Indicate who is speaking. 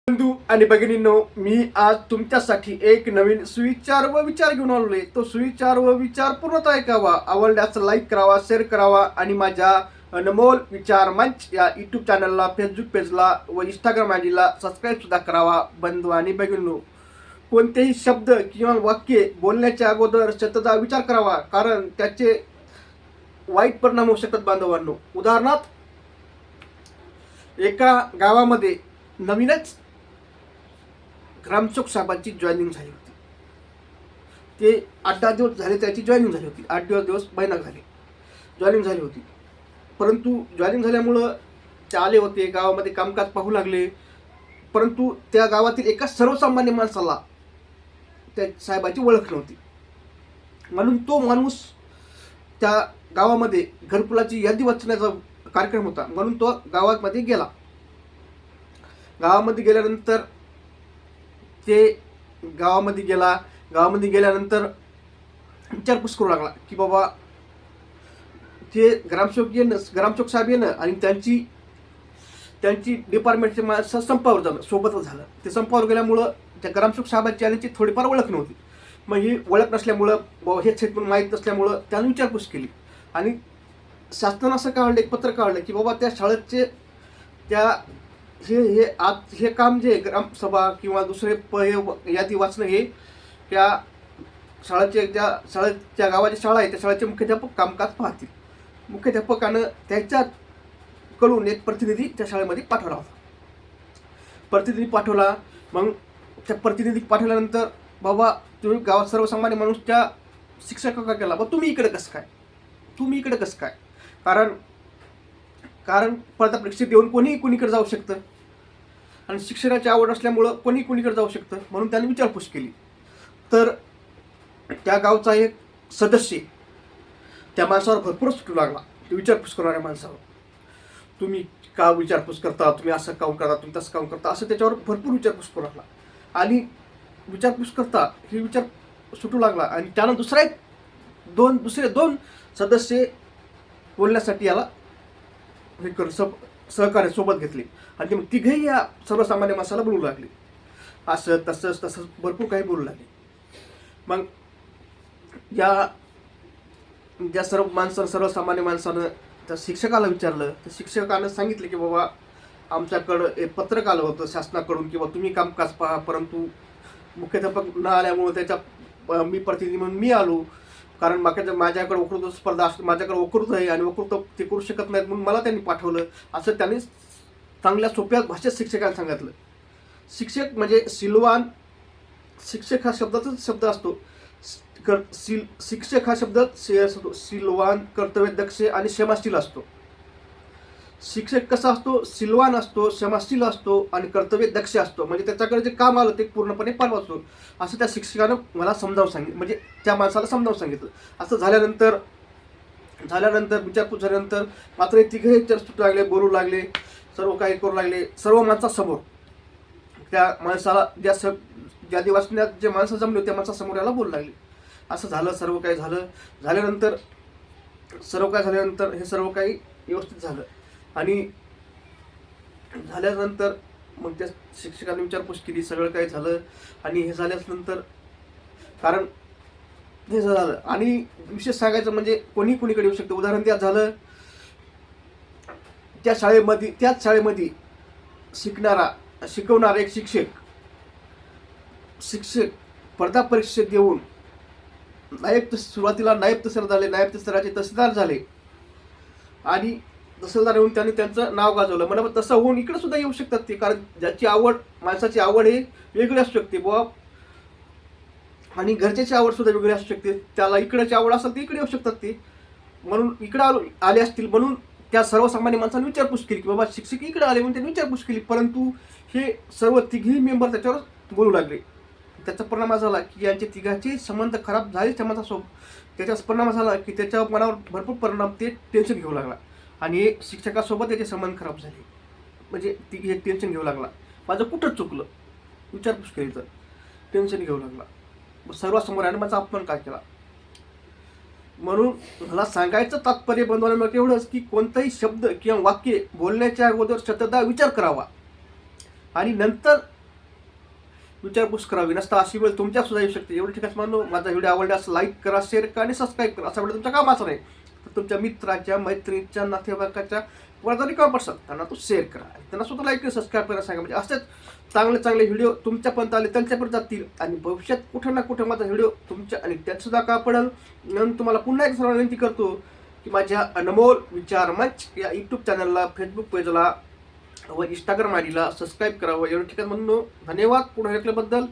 Speaker 1: बंधू आणि भगिनींनो, मी आज तुमच्यासाठी एक नवीन सुविचार व विचार घेऊन आलोय. तो सुविचार व विचार पूर्णतः ऐकावा, आवडल्यास लाईक करावा, शेअर करावा आणि माझ्या अनमोल विचार मंच या युट्यूब चॅनलला, फेसबुक पेजला व इंस्टाग्राम आयडीला सबस्क्राईब सुद्धा करावा. बंधू आणि भगिनींनो, कोणतेही शब्द किंवा वाक्य बोलण्याच्या अगोदर शतदा विचार करावा, कारण त्याचे वाईट परिणाम होऊ शकतात. बांधवांनो, उदाहरणार्थ एका गावामध्ये नवीनच ग्रामसेवक साहेबांची जॉईनिंग झाली होती. ते 8-10 दिवस झाले त्याची जॉईनिंग झाली होती. 8 दिवस महिना झाले जॉईनिंग झाली होती. परंतु जॉईनिंग झाल्यामुळं ते आले होते, गावामध्ये कामकाज पाहू लागले. परंतु त्या गावातील एका सर्वसामान्य माणसाला त्या साहेबाची ओळख नव्हती. म्हणून तो माणूस त्या गावामध्ये घरकुलाची यादी वाचण्याचा कार्यक्रम होता, म्हणून तो गावामध्ये गेला. गावामध्ये गेल्यानंतर गावामध्ये गेल्यानंतर विचारपूस करू लागला की बाबा ते ग्रामसेवक साहेब येणं आणि त्यांची डिपार्टमेंटचे माणसं संपावर जाणं सोबतच झालं. ते संपावर गेल्यामुळं त्या ग्रामसेवक साहेबांची आणि थोडीफार ओळख नव्हती. मग ही ओळख नसल्यामुळं बाबा हे क्षेत्र माहीत नसल्यामुळं त्यानं विचारपूस केली आणि शासनानं असं काढलं, एक पत्र काढलं की बाबा त्या शाळेचे हे काम जे ग्रामसभा किंवा दुसरे यादी वाचणं हे त्या शाळेच्या गावाची शाळा आहे, त्या शाळेचे मुख्याध्यापक कामकाज पाहतील. मुख्याध्यापकानं त्याच्याकडून एक प्रतिनिधी त्या शाळेमध्ये पाठवला होता. प्रतिनिधी पाठवला. मग त्या प्रतिनिधी पाठवल्यानंतर बाबा तुम्ही गावात सर्वसामान्य माणूस त्या शिक्षकाला केला, बाबा तुम्ही इकडे कसं काय? कारण स्पर्धा परीक्षेत देऊन कोणीही कोणीकडे जाऊ शकतं आणि शिक्षणाची आवड असल्यामुळं कोणी कोणीकडे जाऊ शकतं. म्हणून त्याने विचारपूस केली. तर त्या गावचा एक सदस्य त्या माणसावर भरपूर सुटू लागला. विचारपूस करणाऱ्या माणसावर, तुम्ही का विचारपूस करता, तुम्ही असं काम करता, तुम्ही तसं काम करता, असं त्याच्यावर भरपूर विचारपूस करू लागला. आणि विचारपूस करता हे विचार सुटू लागला आणि त्यानं दुसरे दोन सदस्य बोलण्यासाठी याला हे सहकार्य सोबत घेतले आणि ते मग तिघेही या सर्वसामान्य माणसाला बोलू लागले. असं तसंच भरपूर काही बोलू लागले. मग या सर्वसामान्य माणसानं त्या शिक्षकाला विचारलं. त्या शिक्षकानं सांगितलं की बाबा आमच्याकडं एक पत्रक आलं होतं शासनाकडून की बाबा तुम्ही कामकाज पहा, परंतु मुख्याध्यापक न आल्यामुळे मी प्रतिनिधी म्हणून मी आलो, कारण माझ्याकडे वक्तृत्व स्पर्धा असते, माझ्याकडे वक्तृत्व आहे आणि वक्तृत्व ते करू शकत नाहीत म्हणून मला त्यांनी पाठवलं, असं त्यांनी चांगल्या सोप्या भाषेत शिक्षकाला सांगितलं. शिक्षक म्हणजे सिलवान, शिक्षक हा शब्दाचाच शब्द असतो. शिक्षक हा शब्द सिलवान, कर्तव्यदक्ष आणि क्षमाशील असतो. शिक्षक कसा असतो? सिलवान असतो, क्षमाशील असतो आणि कर्तव्यदक्ष असतो. म्हणजे त्याच्याकडे जे काम आलं ते पूर्णपणे पार वाचतो, असं त्या शिक्षकानं मला समजावून सांगितलं, म्हणजे त्या माणसाला समजावून सांगितलं. असं झाल्यानंतर विचारपूस झाल्यानंतर मात्र तिघे सुटू लागले, बोलू लागले, सर्व काही करू लागले. सर्व माणसासमोर त्या माणसाला ज्या दिवसण्यात जे माणसं जमले त्या माणसासमोर याला बोलू लागले. असं झालं. सर्व काही झाल्यानंतर हे सर्व काही व्यवस्थित झालं. आणि झाल्यानंतर मग त्या शिक्षकाने विचारपूस केली, सगळं काही झालं. आणि हे झाल्यानंतर कारण हे झालं आणि विशेष सांगायचं म्हणजे कोणीकडे येऊ शकतं. उदाहरण त्यात झालं, त्याच शाळेमध्ये शिकवणारा एक शिक्षक स्पर्धा परीक्षेत देऊन सुरुवातीला नायब तहसीलदार झाले, नायब तहसीलदाराचे तहसीलदार झाले आणि तहसीलदार येऊन त्यांनी त्यांचं नाव गाजवलं. म्हणजे तसं होऊन इकडे सुद्धा येऊ शकतात ते, कारण ज्याची आवड, माणसाची आवड हे वेगळी असू शकते बुवा, आणि घरच्याची आवड सुद्धा वेगळी असू शकते. त्याला इकडेची आवड असेल ते इकडे येऊ शकतात ते, म्हणून इकडे आले असतील. म्हणून त्या सर्वसामान्य माणसांनी विचारपूस केली की बाबा शिक्षक इकडे आले म्हणून त्यांनी विचारपूस केली. परंतु हे सर्व तिघेही मेंबर त्याच्यावर बोलू लागले. त्याचा परिणाम झाला की यांचे तिघांचे संबंध खराब झाले त्या माणसासोबत. त्याचा परिणाम झाला की त्याच्या मनावर भरपूर परिणाम, ते टेन्शन घेऊ लागला आणि शिक्षकासोबत त्याचे संबंध खराब झाले. म्हणजे हे टेन्शन घेऊ लागला, माझं कुठं चुकलं, विचारपूस केली तर टेन्शन घेऊ लागला. सर्वांसमोर आणि माझा अपमान काय केला. म्हणून मला सांगायचं तात्पर्य बंधवांना एवढंच की कोणताही शब्द किंवा वाक्य बोलण्याच्या अगोदर शतदा विचार करावा आणि नंतर विचारपूस करावी नसता अशी वेळ तुमच्या सुद्धा येऊ शकते. एवढी ठिकाणी मानू माझा व्हिडिओ आवडल्यास लाईक करा, शेअर करा आणि सबस्क्राईब करा. असा व्हिडिओ तुमच्या कामाचा नाही तर तुमच्या मित्राच्या, मैत्रिणीच्या, नातेवाईकाच्या कोणाचा रिकाम पडतात त्यांना तो शेअर करा. त्यांना सुद्धा लाईक सबस्क्राईब करायला सांगा. म्हणजे असेच चांगले चांगले व्हिडिओ तुमच्यापर्यंत आले त्यांच्यापर्यंत जातील आणि भविष्यात कुठं ना कुठं माझा व्हिडिओ तुमच्या आणि त्यात सुद्धा का पडेल. म्हणून तुम्हाला पुन्हा एक सर्व विनंती करतो की माझ्या अनमोल विचार मंच या यूट्यूब चॅनलला, फेसबुक पेजला व इंस्टाग्राम आयडीला सबस्क्राईब करावं. एवढं ठिकाण म्हणून धन्यवाद पुढे ऐकल्याबद्दल.